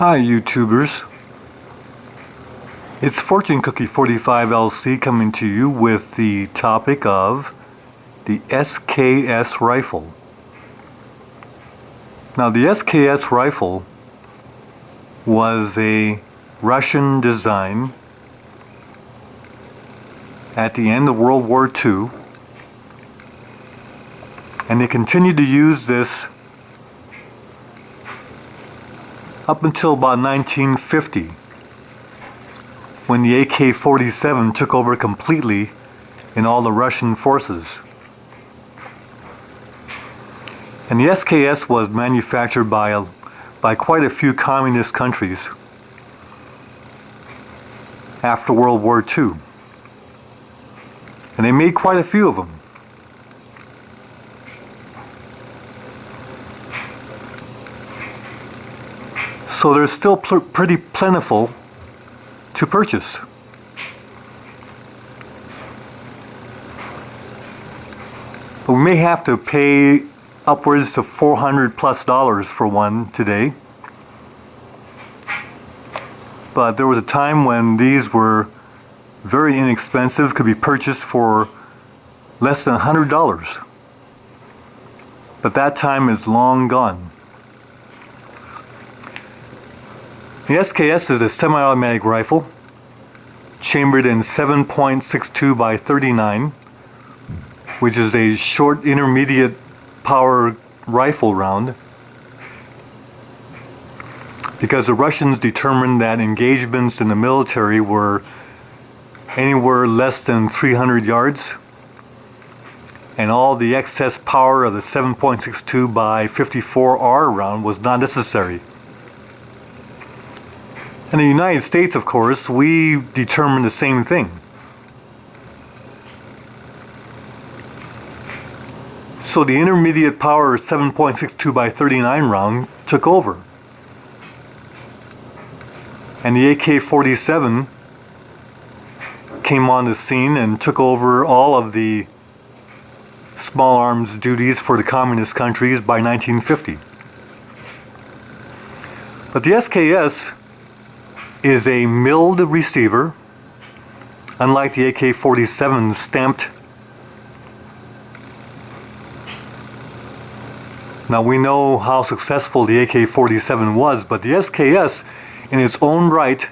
Hi YouTubers, it's Fortune Cookie 45 LC coming to you with the topic of the SKS rifle. Now the SKS rifle was a Russian design at the end of World War II, and they continued to use this up until about 1950, when the AK-47 took over completely in all the Russian forces. And the SKS was manufactured by quite a few communist countries after World War II. And they made quite a few of them. So they're still pretty plentiful to purchase. But we may have to pay upwards to $400+ for one today. But there was a time when these were very inexpensive, could be purchased for less than $100. But that time is long gone. The SKS is a semi-automatic rifle, chambered in 7.62 by 39, which is a short intermediate power rifle round, because the Russians determined that engagements in the military were anywhere less than 300 yards, and all the excess power of the 7.62 by 54R round was not necessary. In the United States, of course, we determined the same thing. So the intermediate power 7.62 by 39 round took over. And the AK-47 came on the scene and took over all of the small arms duties for the communist countries by 1950. But the SKS is a milled receiver, unlike the AK-47 stamped. Now we know how successful the AK-47 was, but the SKS in its own right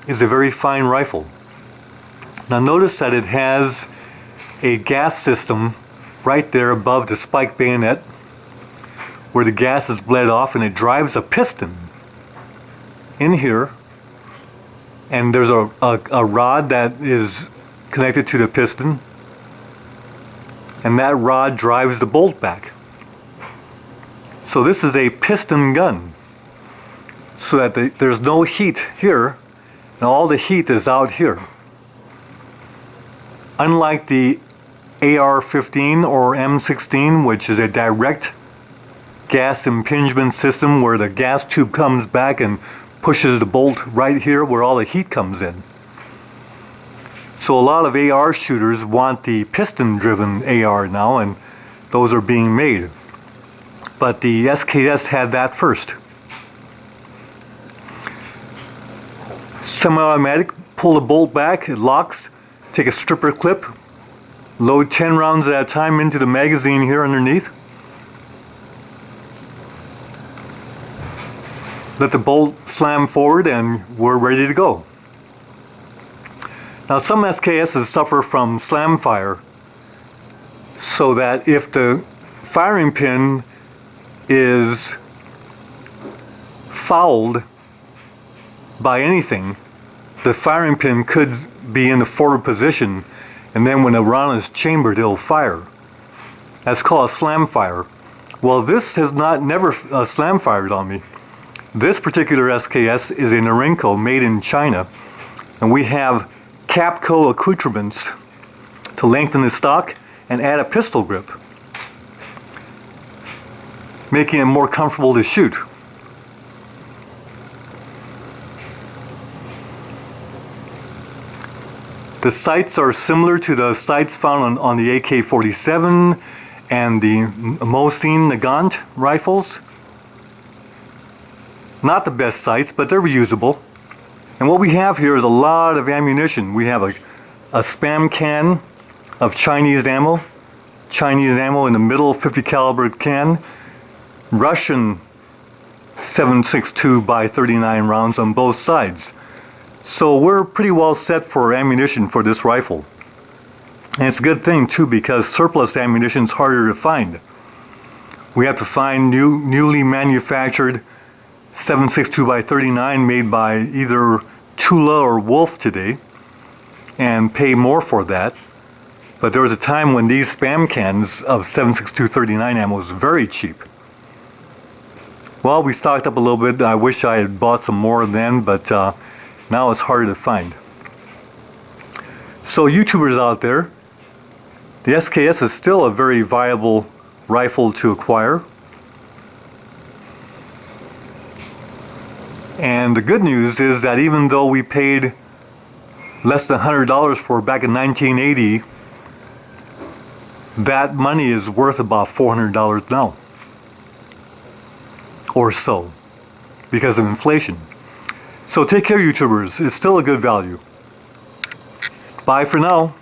is a very fine rifle. Now notice that it has a gas system right there above the spike bayonet where the gas is bled off, and it drives a piston in here. And there's a rod that is connected to the piston, and that rod drives the bolt back. So this is a piston gun, so that there's no heat here, and all the heat is out here. Unlike the AR-15 or M16, which is a direct gas impingement system where the gas tube comes back and pushes the bolt right here where all the heat comes in. So a lot of AR shooters want the piston-driven AR now, and those are being made. But the SKS had that first. Semi-automatic, pull the bolt back, it locks, take a stripper clip, load 10 rounds at a time into the magazine here underneath. Let the bolt slam forward, and we're ready to go. Now some SKSs suffer from slam fire, so that if the firing pin is fouled by anything, the firing pin could be in the forward position, and then when the round is chambered, it'll fire. That's called a slam fire. Well, this has never slam fired on me. This particular SKS is a Norinco made in China, and we have Capco accoutrements to lengthen the stock and add a pistol grip, making it more comfortable to shoot. The sights are similar to the sights found on the AK-47 and the Mosin Nagant rifles. Not the best sights, but they're reusable. And what we have here is a lot of ammunition. We have a spam can of Chinese ammo in the middle, 50 caliber can, Russian 7.62 by 39 rounds on both sides. So we're pretty well set for ammunition for this rifle. And it's a good thing too, because surplus ammunition is harder to find. We have to find newly manufactured 7.62 by 39 made by either Tula or Wolf today, and pay more for that. But there was a time when these spam cans of 7.62 39 ammo was very cheap. Well, we stocked up a little bit. I wish I had bought some more then, but now it's harder to find. So YouTubers out there, the SKS is still a very viable rifle to acquire. And the good news is that even though we paid less than $100 for it back in 1980, that money is worth about $400 now. Or so, because of inflation. So take care, YouTubers. It's still a good value. Bye for now.